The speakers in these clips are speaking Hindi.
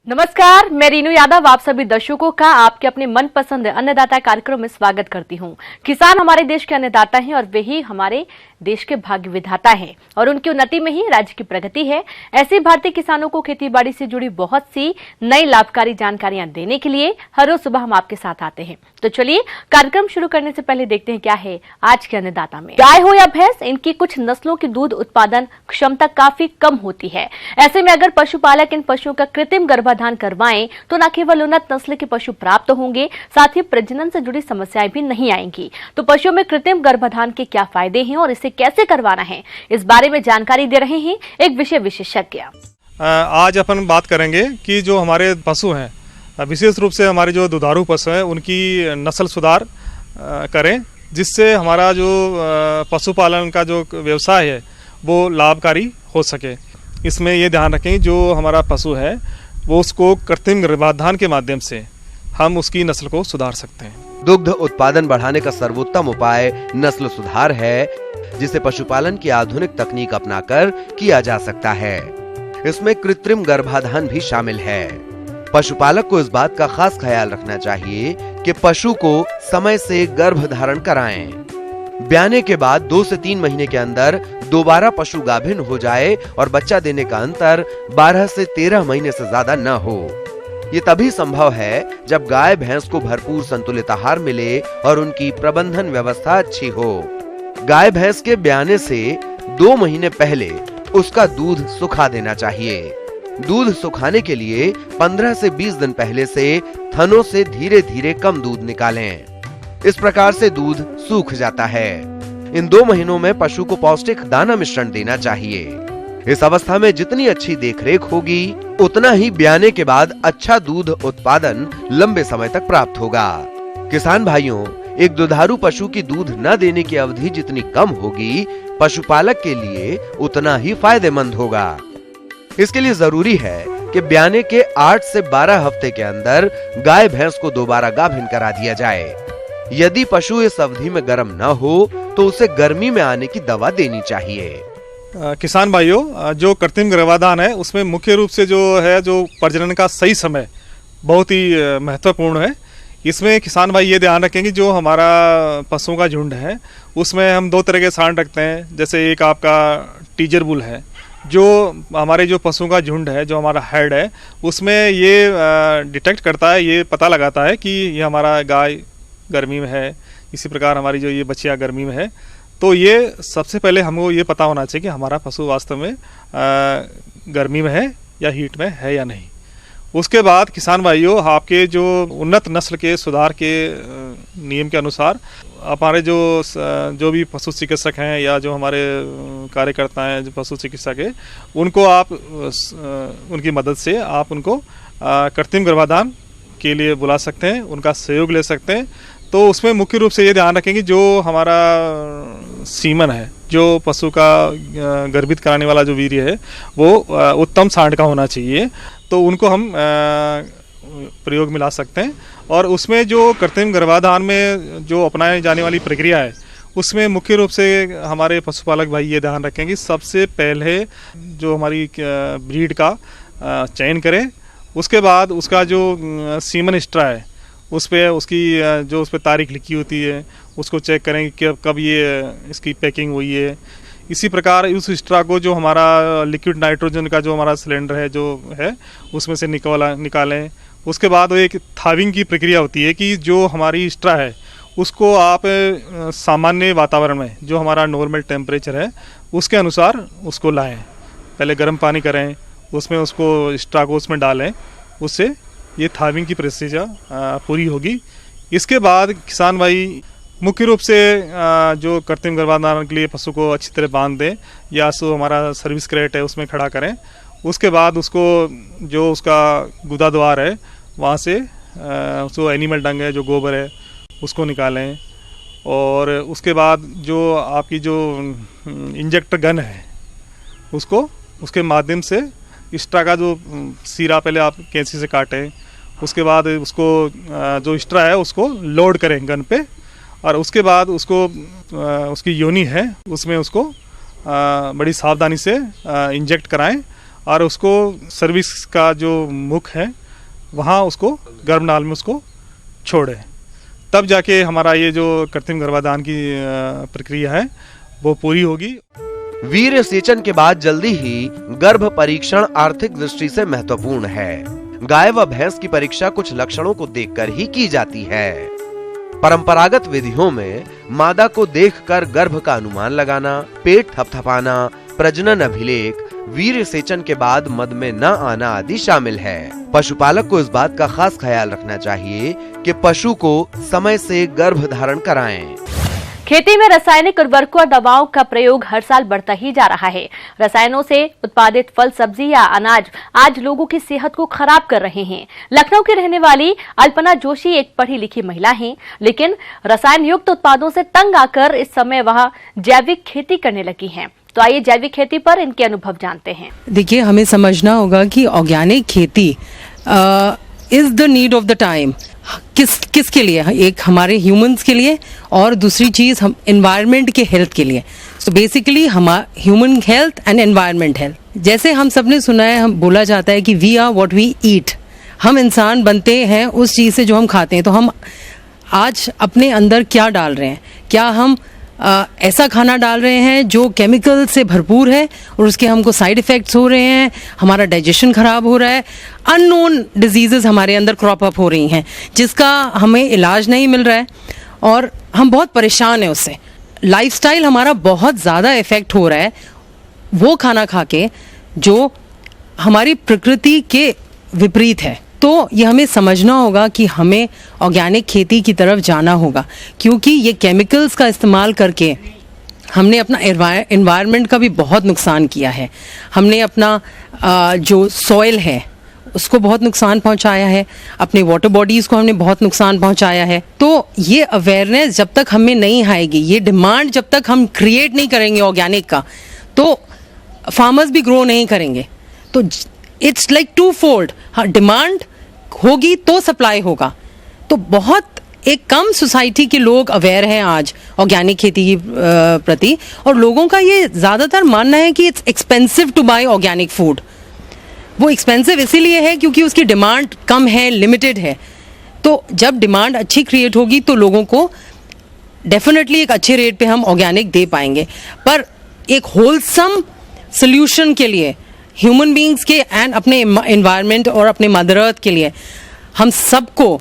नमस्कार, मैं रीनू यादव आप सभी दर्शकों का आपके अपने मनपसंद अन्नदाता कार्यक्रम में स्वागत करती हूं। किसान हमारे देश के अन्नदाता हैं और वे ही हमारे देश के भाग्य विधाता हैं और उनकी उन्नति में ही राज्य की प्रगति है। ऐसे भारतीय किसानों को खेतीबाड़ी से जुड़ी बहुत सी नई लाभकारी जानकारियां देने के लिए हर रोज सुबह हम आपके साथ आते हैं। तो चलिए कार्यक्रम शुरू करने से पहले देखते हैं क्या है आज के अन्नदाता में। गाय हो या भैंस, इनकी कुछ नस्लों की दूध उत्पादन क्षमता काफी कम होती है। ऐसे में अगर पशुपालक इन पशुओं का कृत्रिम गर्भाधान करवाएं तो न केवल उन्नत नस्ल के पशु प्राप्त होंगे, साथ ही प्रजनन से जुड़ी समस्याएं भी नहीं आएंगी। तो पशुओं में कृत्रिम गर्भाधान के क्या फायदे हैं और इसे कैसे करवाना है, इस बारे में जानकारी दे रहे हैं एक विषय विशेषज्ञ। आज अपन बात करेंगे कि जो हमारे पशु हैं, विशेष रूप से हमारे जो दुधारू पशु हैं, उनकी नस्ल सुधार करें, जिससे हमारा जो पशुपालन का जो व्यवसाय है वो लाभकारी हो सके। इसमें ये ध्यान रखें जो हमारा पशु है वो उसको कृत्रिम गर्भाधान के माध्यम से हम उसकी नस्ल को सुधार सकते हैं। दुग्ध उत्पादन बढ़ाने का सर्वोत्तम उपाय नस्ल सुधार है, जिसे पशुपालन की आधुनिक तकनीक अपनाकर किया जा सकता है। इसमें कृत्रिम गर्भाधान भी शामिल है। पशुपालक को इस बात का खास ख्याल रखना चाहिए कि पशु को समय से गर्भ धारण कराएं। ब्याने के बाद 2 से 3 महीने के अंदर दोबारा पशु गाभिन हो जाए और बच्चा देने का अंतर 12 से 13 महीने से ज्यादा न हो। ये तभी संभव है जब गाय भैंस को भरपूर संतुलित आहार मिले और उनकी प्रबंधन व्यवस्था अच्छी हो। गाय भैंस के ब्याने से 2 महीने पहले उसका दूध सुखा देना चाहिए। दूध सुखाने के लिए 15 से 20 दिन पहले से थनों से धीरे धीरे कम दूध निकालें। इस प्रकार से दूध सूख जाता है। इन 2 महीनों में पशु को पौष्टिक दाना मिश्रण देना चाहिए। इस अवस्था में जितनी अच्छी देखरेख होगी, उतना ही ब्याने के बाद अच्छा दूध उत्पादन लंबे समय तक प्राप्त होगा। किसान भाइयों, एक दुधारू पशु की दूध न देने की अवधि जितनी कम होगी, पशुपालक के लिए उतना ही फायदेमंद होगा। इसके लिए जरूरी है कि ब्याने के 8 से 12 हफ्ते के अंदर गाय भैंस को दोबारा गाभिन करा दिया जाए। यदि पशु इस अवधि में गर्म न हो तो उसे गर्मी में आने की दवा देनी चाहिए। किसान भाइयों, जो कृत्रिम गर्भाधान है उसमें मुख्य रूप से जो प्रजनन का सही समय बहुत ही महत्वपूर्ण है। इसमें किसान भाई ये ध्यान रखें कि जो हमारा पशुओं का झुंड है उसमें हम 2 तरह के सांड रखते हैं। जैसे एक आपका टीजर बुल है, जो हमारे जो पशुओं का झुंड है, जो हमारा हेड है, उसमें ये डिटेक्ट करता है, ये पता लगाता है कि ये हमारा गाय गर्मी में है, इसी प्रकार हमारी जो ये बच्चियाँ गर्मी में है। तो ये सबसे पहले हमको ये पता होना चाहिए कि हमारा पशु वास्तव में गर्मी में है या हीट में है या नहीं। उसके बाद किसान भाइयों, आपके जो उन्नत नस्ल के सुधार के नियम के अनुसार हमारे जो भी पशु चिकित्सक हैं या जो हमारे कार्यकर्ता हैं जो पशु चिकित्सक है, उनको आप उनकी मदद से आप उनको कृत्रिम गर्भाधान के लिए बुला सकते हैं, उनका सहयोग ले सकते हैं। तो उसमें मुख्य रूप से ये ध्यान रखें कि जो हमारा सीमन है, जो पशु का गर्भित कराने वाला जो वीर्य है वो उत्तम सांड का होना चाहिए। तो उनको हम प्रयोग में ला सकते हैं। और उसमें जो कृत्रिम गर्भाधान में जो अपनाई जाने वाली प्रक्रिया है, उसमें मुख्य रूप से हमारे पशुपालक भाई ये ध्यान रखें कि सबसे पहले जो हमारी ब्रीड का चयन करें। उसके बाद उसका जो सीमन एक्स्ट्रा है उस पर उसकी जो उस पर तारीख लिखी होती है उसको चेक करें कि कब ये इसकी पैकिंग हुई है। इसी प्रकार उस एक्स्ट्रा को जो हमारा लिक्विड नाइट्रोजन का जो हमारा सिलेंडर है जो है उसमें से निकालें। उसके बाद एक थाविंग की प्रक्रिया होती है कि जो हमारी एक्स्ट्रा है उसको आप सामान्य वातावरण में जो हमारा नॉर्मल टेम्परेचर है उसके अनुसार उसको लाएं। पहले गर्म पानी करें, उसमें उसको एक्स्ट्रा को उसमें डालें, उससे ये थाविंग की प्रोसीजर पूरी होगी। इसके बाद किसान भाई मुख्य रूप से जो कृत्रिम गर्भाधान के लिए पशु को अच्छी तरह बांध दें या सो हमारा सर्विस क्रेट है उसमें खड़ा करें। उसके बाद उसको जो उसका गुदा द्वार है वहाँ से जो एनिमल डंग है, जो गोबर है, उसको निकालें। और उसके बाद जो आपकी जो इंजेक्टर गन है उसको उसके माध्यम से एक्स्ट्रा का जो सीरा पहले आप कैंची से काटें। उसके बाद उसको जो एक्स्ट्रा है उसको लोड करें गन पे और उसके बाद उसको उसकी योनि है उसमें उसको बड़ी सावधानी से इंजेक्ट कराएं और उसको सर्विस का जो मुख है वहाँ उसको गर्भनाल में उसको छोड़े, तब जाके हमारा ये जो कृत्रिम गर्भाधान की प्रक्रिया है वो पूरी होगी। वीर्य सेचन के बाद जल्दी ही गर्भ परीक्षण आर्थिक दृष्टि से महत्वपूर्ण है। गाय व भैंस की परीक्षा कुछ लक्षणों को देखकर ही की जाती है। परंपरागत विधियों में मादा को देखकर गर्भ का अनुमान लगाना, पेट थपथपाना, प्रजनन अभिलेख, वीर्य सेचन के बाद मद में न आना आदि शामिल है। पशुपालक को इस बात का खास ख्याल रखना चाहिए कि पशु को समय से गर्भ धारण कराएं। खेती में रासायनिक उर्वरकों और दवाओं का प्रयोग हर साल बढ़ता ही जा रहा है। रसायनों से उत्पादित फल, सब्जी या अनाज आज लोगों की सेहत को खराब कर रहे हैं। लखनऊ की रहने वाली अल्पना जोशी एक पढ़ी लिखी महिला हैं, लेकिन रसायन युक्त उत्पादों से तंग आकर इस समय वह जैविक खेती करने लगी हैं। तो आइए जैविक खेती पर इनके अनुभव जानते हैं। देखिए, हमें समझना होगा कि ऑर्गेनिक खेती is the need of the time. किसके लिए? एक हमारे ह्यूमंस के लिए और दूसरी चीज हम एनवायरनमेंट के हेल्थ के लिए। सो बेसिकली हमारा human health and environment health. जैसे हम सबने सुना है, हम बोला जाता है कि we are what we eat. हम इंसान बनते हैं उस चीज से जो हम खाते हैं। तो हम आज अपने अंदर क्या डाल रहे हैं? क्या हम ऐसा खाना डाल रहे हैं जो केमिकल से भरपूर है और उसके हमको साइड इफ़ेक्ट्स हो रहे हैं, हमारा डाइजेशन ख़राब हो रहा है, अननोन डिजीज़ेस हमारे अंदर क्रॉप अप हो रही हैं जिसका हमें इलाज नहीं मिल रहा है और हम बहुत परेशान हैं उससे। लाइफस्टाइल हमारा बहुत ज़्यादा इफ़ेक्ट हो रहा है वो खाना खा के जो हमारी प्रकृति के विपरीत है। तो ये हमें समझना होगा कि हमें ऑर्गेनिक खेती की तरफ जाना होगा, क्योंकि ये केमिकल्स का इस्तेमाल करके हमने अपना एनवायरनमेंट का भी बहुत नुकसान किया है। हमने अपना जो सॉइल है उसको बहुत नुकसान पहुंचाया है, अपने वाटर बॉडीज़ को हमने बहुत नुकसान पहुंचाया है। तो ये अवेयरनेस जब तक हमें नहीं आएगी, ये डिमांड जब तक हम क्रिएट नहीं करेंगे ऑर्गेनिक का, तो फार्मर्स भी ग्रो नहीं करेंगे। तो इट्स लाइक टू फोल्ड। हाँ, डिमांड होगी तो सप्लाई होगा। तो बहुत एक कम सोसाइटी के लोग अवेयर हैं आज ऑर्गेनिक खेती के प्रति, और लोगों का ये ज़्यादातर मानना है कि it's expensive to buy organic food. वो एक्सपेंसिव इसीलिए है क्योंकि उसकी डिमांड कम है, लिमिटेड है। तो जब डिमांड अच्छी क्रिएट होगी तो लोगों को डेफिनेटली एक अच्छे रेट पे हम ऑर्गेनिक दे पाएंगे। पर एक होलसम सोल्यूशन के लिए ह्यूमन बींग्स के एंड अपने एनवायरनमेंट और अपने मदर अर्थ के लिए हम सबको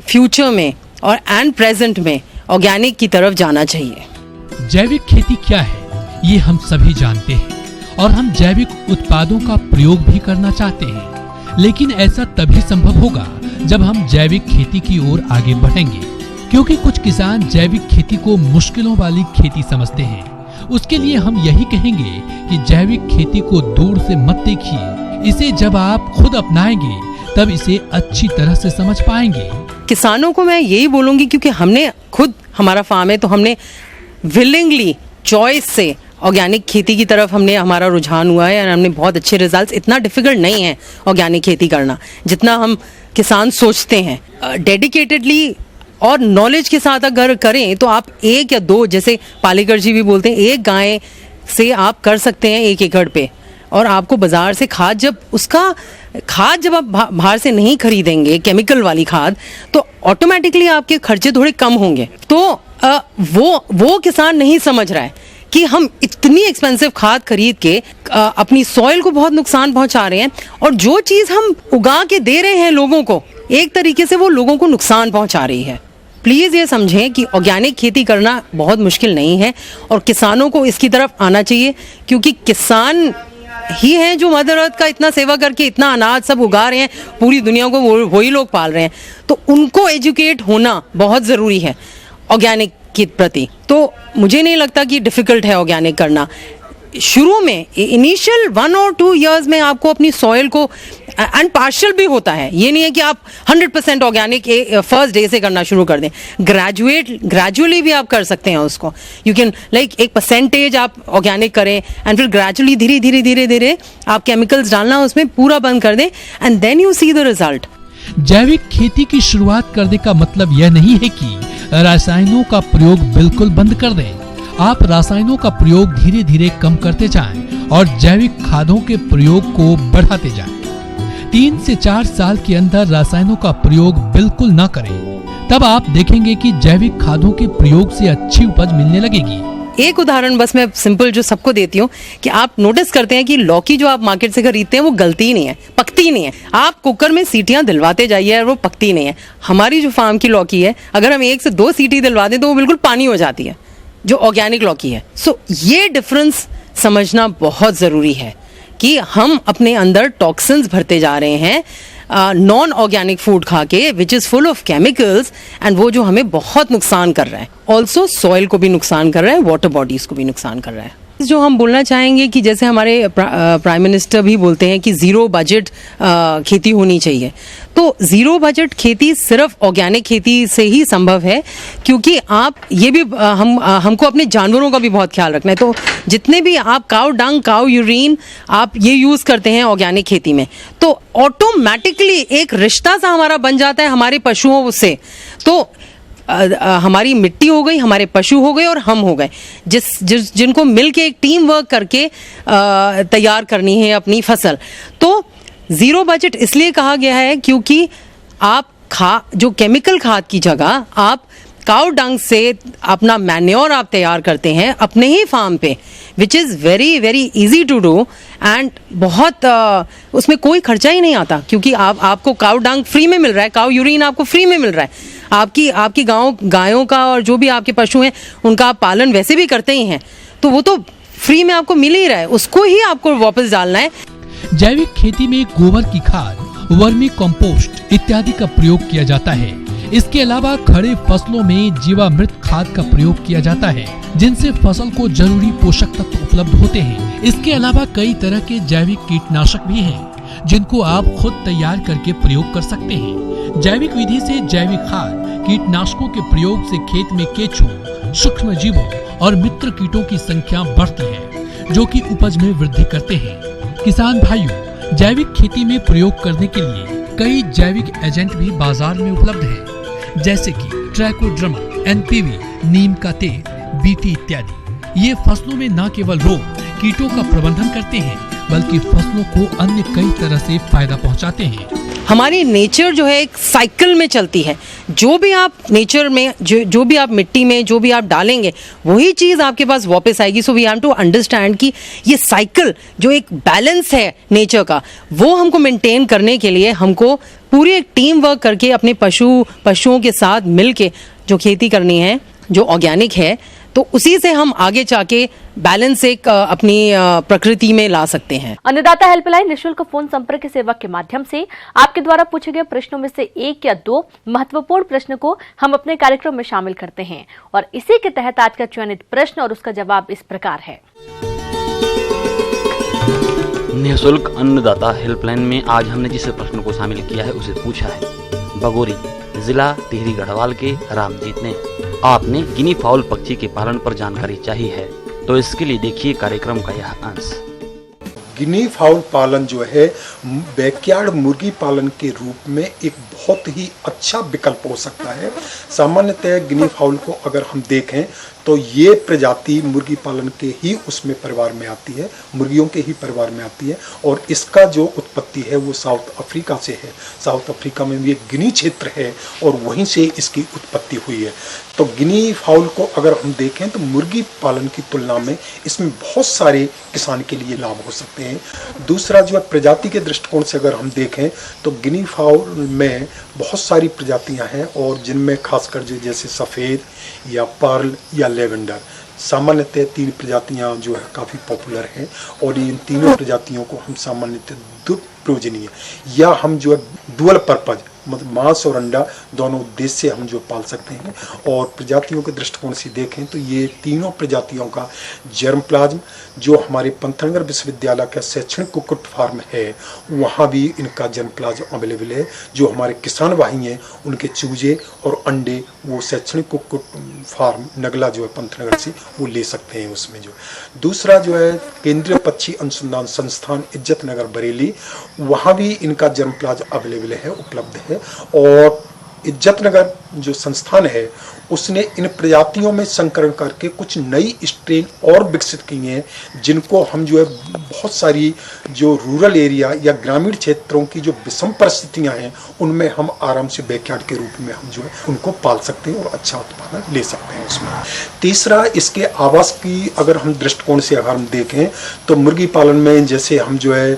फ्यूचर में और एंड प्रेजेंट में ऑर्गेनिक की तरफ जाना चाहिए। जैविक खेती क्या है ये हम सभी जानते हैं और हम जैविक उत्पादों का प्रयोग भी करना चाहते हैं, लेकिन ऐसा तभी संभव होगा जब हम जैविक खेती की ओर आगे बढ़ेंगे, क्योंकि कुछ किसान जैविक खेती को मुश्किलों वाली खेती समझते हैं। उसके लिए हम यही कहेंगे कि जैविक खेती को दूर से मत देखिए, इसे जब आप खुद अपनाएंगे तब इसे अच्छी तरह से समझ पाएंगे। किसानों को मैं यही बोलूंगी, क्योंकि हमने खुद, हमारा फार्म है तो हमने विलिंगली चॉइस से ऑर्गेनिक खेती की तरफ हमने हमारा रुझान हुआ है और हमने बहुत अच्छे रिजल्ट्स। इतना डिफिकल्ट नहीं है ऑर्गेनिक खेती करना जितना हम किसान सोचते हैं। डेडिकेटेडली और नॉलेज के साथ अगर करें तो आप एक या दो, जैसे पालेकर जी भी बोलते हैं, एक गाय से आप कर सकते हैं 1 एकड़ पे। और आपको बाजार से खाद जब आप बाहर से नहीं खरीदेंगे केमिकल वाली खाद, तो ऑटोमेटिकली आपके खर्चे थोड़े कम होंगे। तो वो किसान नहीं समझ रहा है कि हम इतनी एक्सपेंसिव खाद खरीद के अपनी सॉइल को बहुत नुकसान पहुंचा रहे हैं, और जो चीज़ हम उगा के दे रहे हैं लोगों को, एक तरीके से वो लोगों को नुकसान पहुंचा रही है। प्लीज़ ये समझें कि ऑर्गेनिक खेती करना बहुत मुश्किल नहीं है और किसानों को इसकी तरफ आना चाहिए, क्योंकि किसान ही हैं जो मदर अर्थ का इतना सेवा करके इतना अनाज सब उगा रहे हैं, पूरी दुनिया को वही लोग पाल रहे हैं। तो उनको एजुकेट होना बहुत ज़रूरी है ऑर्गेनिक के प्रति। तो मुझे नहीं लगता कि डिफ़िकल्ट है ऑर्गेनिक करना। शुरू में इनिशियल 1 और 2 इयर्स में आपको अपनी सॉइल को, एंड पार्शियल भी होता है, ये नहीं है कि आप 100% ऑर्गेनिक फर्स्ट डे से करना शुरू कर दें। ग्रेजुअली भी आप कर सकते हैं उसको। यू कैन लाइक एक परसेंटेज आप ऑर्गेनिक करें एंड फिर ग्रेजुअली धीरे धीरे आप केमिकल्स डालना उसमें पूरा बंद कर दें, and then you see the result. जैविक खेती की शुरुआत करने का मतलब यह नहीं है कि रासायनों का प्रयोग बिल्कुल बंद कर दें। आप रासायनों का प्रयोग धीरे धीरे कम करते जाएं और जैविक खादों के प्रयोग को बढ़ाते जाएं। 3 से 4 साल के अंदर रासायनों का प्रयोग बिल्कुल न करें, तब आप देखेंगे कि जैविक खादों के प्रयोग से अच्छी उपज मिलने लगेगी। एक उदाहरण बस मैं सिंपल जो सबको देती हूँ कि आप नोटिस करते हैं कि लौकी जो आप मार्केट से खरीदते हैं वो गलती ही नहीं है, पकती ही नहीं है। आप कुकर में सीटियां दिलवाते जाइए और वो पकती नहीं है। हमारी जो फार्म की लौकी है, अगर हम 1 से 2 सीटी दिलवा दें तो वो बिल्कुल पानी हो जाती है, जो ऑर्गेनिक लौकी है। सो ये डिफरेंस समझना बहुत ज़रूरी है कि हम अपने अंदर टॉक्सिन्स भरते जा रहे हैं नॉन ऑर्गेनिक फूड खा के, which is full of chemicals, and वो जो हमें बहुत नुकसान कर रहा है। ऑल्सो सॉइल को भी नुकसान कर रहा है, वाटर बॉडीज़ को भी नुकसान कर रहा है। जो हम बोलना चाहेंगे कि जैसे हमारे प्राइम मिनिस्टर भी बोलते हैं कि ज़ीरो बजट खेती होनी चाहिए, तो ज़ीरो बजट खेती सिर्फ ऑर्गेनिक खेती से ही संभव है, क्योंकि आप ये भी हमको अपने जानवरों का भी बहुत ख्याल रखना है। तो जितने भी आप काउ डंग, काउ यूरिन आप ये यूज़ करते हैं ऑर्गेनिक खेती में, तो ऑटोमेटिकली एक रिश्ता सा हमारा बन जाता है हमारे पशुओं से। तो हमारी मिट्टी हो गई, हमारे पशु हो गए और हम हो गए, जिनको मिलके एक टीम वर्क करके तैयार करनी है अपनी फसल। तो ज़ीरो बजट इसलिए कहा गया है क्योंकि आप जो केमिकल खाद की जगह आप काउ डंग से अपना मैन्योर आप तैयार करते हैं अपने ही फार्म पे, which is very very easy to do, and बहुत उसमें कोई खर्चा ही नहीं आता, क्योंकि आपको काउ डंग फ्री में मिल रहा है, काउ यूरिन आपको फ्री में मिल रहा है। आपकी गायों का और जो भी आपके पशु हैं उनका आप पालन वैसे भी करते ही हैं, तो वो तो फ्री में आपको मिल ही रहा है, उसको ही आपको वापस डालना है। जैविक खेती में गोबर की खाद, वर्मी कंपोस्ट इत्यादि का प्रयोग किया जाता है। इसके अलावा खड़े फसलों में जीवामृत खाद का प्रयोग किया जाता है, जिनसे फसल को जरूरी पोषक तत्व उपलब्ध होते हैं। इसके अलावा कई तरह के जैविक कीटनाशक भी हैं, जिनको आप खुद तैयार करके प्रयोग कर सकते हैं। जैविक विधि से जैविक खाद कीटनाशकों के प्रयोग से खेत में केंचुओं, सूक्ष्म जीवों और मित्र कीटों की संख्या बढ़ती है, जो कि उपज में वृद्धि करते हैं। किसान भाइयों, जैविक खेती में प्रयोग करने के लिए कई जैविक एजेंट भी बाजार में उपलब्ध हैं, जैसे कि ट्राइकोडर्मा, एनपीवी, नीम का तेल, बीटी इत्यादि। ये फसलों में न केवल रोग कीटों का प्रबंधन करते हैं, बल्कि फसलों को अन्य कई तरह से फायदा पहुंचाते हैं। हमारी नेचर जो है एक साइकिल में चलती है। जो भी आप नेचर में जो भी आप मिट्टी में जो भी आप डालेंगे, वही चीज़ आपके पास वापस आएगी। So we have to understand कि ये साइकिल जो एक बैलेंस है नेचर का, वो हमको मेंटेन करने के लिए हमको पूरी एक टीम वर्क करके अपने पशुओं के साथ मिलके जो खेती करनी है, जो ऑर्गेनिक है, तो उसी से हम आगे जाके बैलेंस एक अपनी प्रकृति में ला सकते हैं। अन्नदाता हेल्पलाइन निःशुल्क फोन संपर्क सेवा के माध्यम से आपके द्वारा पूछे गए प्रश्नों में से 1 या 2 महत्वपूर्ण प्रश्न को हम अपने कार्यक्रम में शामिल करते हैं, और इसी के तहत आज का चयनित प्रश्न और उसका जवाब इस प्रकार है। निःशुल्क अन्नदाता हेल्पलाइन में आज हमने जिस प्रश्न को शामिल किया है उसे पूछा है बगोरी जिला टिहरी गढ़वाल के रामजीत ने। आपने गिनी फाउल पक्षी के पालन पर जानकारी चाहिए है, तो इसके लिए देखिए कार्यक्रम का यह अंश। गिनी फाउल पालन जो है बैकयार्ड मुर्गी पालन के रूप में एक बहुत ही अच्छा विकल्प हो सकता है। सामान्यतः गिनी फाउल को अगर हम देखें तो ये प्रजाति मुर्गी पालन के ही उसमें परिवार में आती है, मुर्गियों के ही परिवार में आती है, और इसका जो उत्पत्ति है वो साउथ अफ्रीका से है। साउथ अफ्रीका में ये गिनी क्षेत्र है और वहीं से इसकी उत्पत्ति हुई है। तो गिनी फाउल को अगर हम देखें तो मुर्गी पालन की तुलना में इसमें बहुत सारे किसान के लिए लाभ हो सकते हैं। दूसरा जो है प्रजाति के दृष्टिकोण से अगर हम देखें तो गिनी फाउल में बहुत सारी प्रजातियां हैं, और जिनमें खासकर जैसे सफ़ेद या पर्ल या लेवेंडर, सामान्यतः 3 प्रजातियां जो है काफ़ी पॉपुलर हैं, और इन तीनों प्रजातियों को हम सामान्यतः दुप्रयोजनीय या हम जो है डुअल पर्पज मतलब मांस और अंडा दोनों उद्देश्य से हम जो पाल सकते हैं। और प्रजातियों के दृष्टिकोण से देखें तो ये तीनों प्रजातियों का जर्म प्लाज्म जो हमारे पंथनगर विश्वविद्यालय का शैक्षणिक कुक्कुट फार्म है वहाँ भी इनका जर्म प्लाज्म अवेलेबल है। जो हमारे किसान भाई हैं उनके चूजे और अंडे वो शैक्षणिक कुक्कुट फार्म नगला जो है पंथनगर से वो ले सकते हैं उसमें जो। दूसरा जो है केंद्रीय पक्षी अनुसंधान संस्थान इज्जत नगर बरेली, वहाँ भी इनका जर्म प्लाज्म अवेलेबल है, उपलब्ध है। और इज्जत नगर जो संस्थान है उसने इन प्रजातियों में संकरण करके कुछ नई स्ट्रेन और विकसित की हैं, जिनको हम जो है बहुत सारी जो रूरल एरिया या ग्रामीण क्षेत्रों की जो विषम परिस्थितियां हैं उनमें हम आराम से बैकयार्ड के रूप में हम जो है उनको पाल सकते हैं और अच्छा उत्पादन ले सकते हैं उसमें। तीसरा, इसके आवास की अगर हम दृष्टिकोण से अगर हम देखें तो मुर्गी पालन में जैसे हम जो है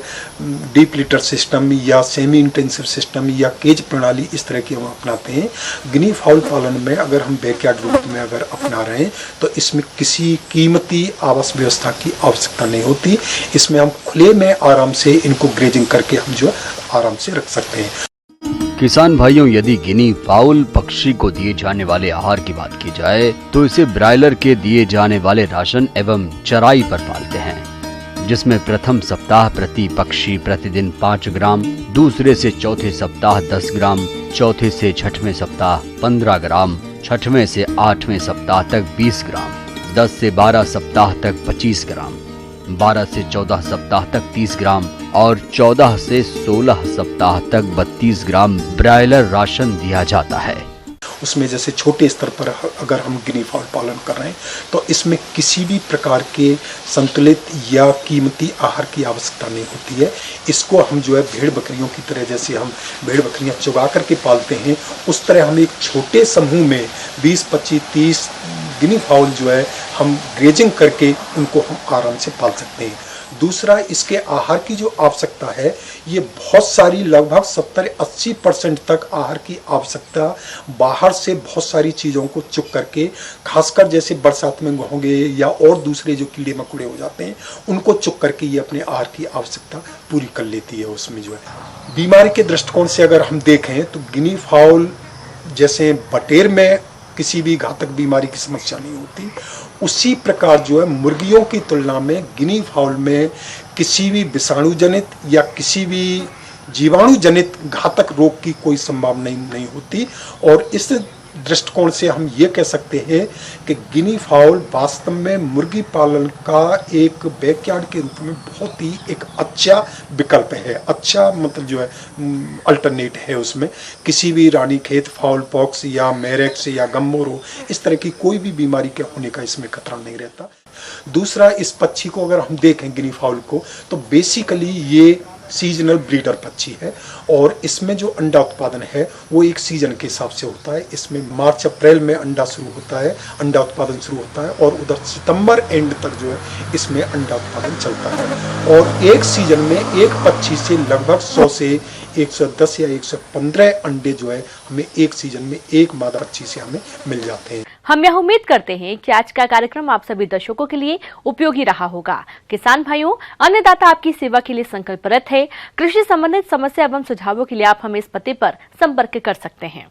डीप लिटर सिस्टम या सेमी इंटेंसिव सिस्टम या केज प्रणाली इस तरह की हम अपनाते हैं। गिनी फाउल पालन में अगर हम बैकयार्ड रूप में अगर अपना रहे हैं तो इसमें किसी कीमती आवास व्यवस्था की आवश्यकता नहीं होती। इसमें हम खुले में आराम से इनको ग्रेजिंग करके हम जो आराम से रख सकते हैं। किसान भाइयों, यदि गिनी फाउल पक्षी को दिए जाने वाले आहार की बात की जाए तो इसे ब्रायलर के दिए जाने वाले राशन एवं चराई पर पालते हैं, जिसमें प्रथम सप्ताह प्रति पक्षी प्रतिदिन 5 ग्राम, दूसरे से चौथे सप्ताह 10 ग्राम, चौथे से छठवें सप्ताह 15 ग्राम, छठवें से 8वें सप्ताह तक 20 ग्राम, 10 से 12 सप्ताह तक 25 ग्राम, 12 से 14 सप्ताह तक 30 ग्राम और 14 से 16 सप्ताह तक 32 ग्राम ब्रायलर राशन दिया जाता है। उसमें जैसे छोटे स्तर पर अगर हम गिनी फाउल पालन कर रहे हैं तो इसमें किसी भी प्रकार के संतुलित या कीमती आहार की आवश्यकता नहीं होती है। इसको हम जो है भेड़ बकरियों की तरह, जैसे हम भेड़ बकरियां चुगा करके पालते हैं, उस तरह हम एक छोटे समूह में 20, 25, 30 गिनी फाउल जो है हम ग्रेजिंग करके उनको हम आराम से पाल सकते हैं। दूसरा, इसके आहार की जो आवश्यकता है ये बहुत सारी लगभग 70-80% तक आहार की आवश्यकता बाहर से बहुत सारी चीज़ों को चुक करके, खासकर जैसे बरसात में घोंगे या और दूसरे जो कीड़े मकोड़े हो जाते हैं उनको चुक करके ये अपने आहार की आवश्यकता पूरी कर लेती है। उसमें जो है बीमारी के दृष्टिकोण से अगर हम देखें तो गिनी फाउल जैसे बटेर में किसी भी घातक बीमारी की समस्या नहीं होती, उसी प्रकार जो है मुर्गियों की तुलना में गिनी फाउल में किसी भी विषाणु जनित या किसी भी जीवाणु जनित घातक रोग की कोई संभावना नहीं होती। और इस दृष्टिकोण से हम ये कह सकते हैं कि गिनी फाउल वास्तव में मुर्गी पालन का एक बैकयार्ड के रूप में बहुत ही एक अच्छा विकल्प है। अच्छा मतलब जो है अल्टरनेट है। उसमें किसी भी रानीखेत फाउल पॉक्स या मेरेक्स या गम्मोरो इस तरह की कोई भी बीमारी के होने का इसमें खतरा नहीं रहता। दूसरा, इस पक्षी को अगर हम देखें गिनी फाउल को तो बेसिकली ये सीजनल ब्रीडर पक्षी है और इसमें जो अंडा उत्पादन है वो एक सीजन के हिसाब से होता है। इसमें मार्च अप्रैल में अंडा शुरू होता है, अंडा उत्पादन शुरू होता है और उधर सितंबर एंड तक जो है इसमें अंडा उत्पादन चलता है। और एक सीजन में एक पक्षी से लगभग 100 से 110 या 115 अंडे जो है हमें एक सीजन में एक मादा पक्षी से हमें मिल जाते हैं। हम यह उम्मीद करते हैं कि आज का कार्यक्रम आप सभी दर्शकों के लिए उपयोगी रहा होगा। किसान भाइयों, अन्नदाता आपकी सेवा के लिए संकल्परत है। कृषि संबंधित समस्या एवं सुझावों के लिए आप हमें इस पते पर संपर्क कर सकते हैं।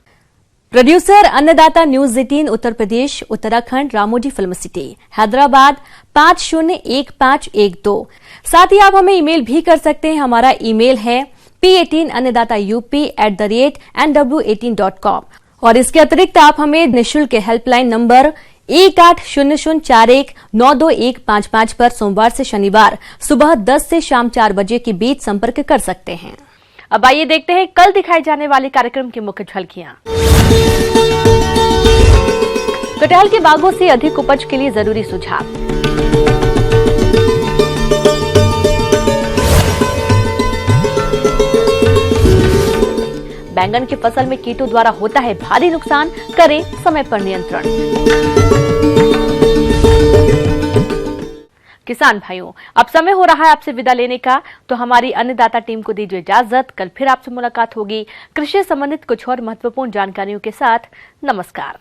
प्रोड्यूसर अन्नदाता news 18 Uttar Pradesh, Uttarakhand, Ramoji film city, Hyderabad 501512। साथ ही आप हमें ईमेल भी कर सकते हैं। हमारा ईमेल है p18annadata@nw18.com। और इसके अतिरिक्त आप हमें निःशुल्क हेल्पलाइन नंबर 180041922155 पर सोमवार से शनिवार सुबह 10 से शाम 4 बजे के बीच संपर्क कर सकते हैं। अब आइए देखते हैं कल दिखाए जाने वाले कार्यक्रम की मुख्य झलकियां। कटहल के बागों से अधिक उपज के लिए जरूरी सुझाव। बैंगन की फसल में कीटों द्वारा होता है भारी नुकसान, करें समय पर नियंत्रण। किसान भाइयों, अब समय हो रहा है आपसे विदा लेने का, तो हमारी अन्नदाता टीम को दीजिए इजाजत। कल फिर आपसे मुलाकात होगी कृषि संबंधित कुछ और महत्वपूर्ण जानकारियों के साथ। नमस्कार।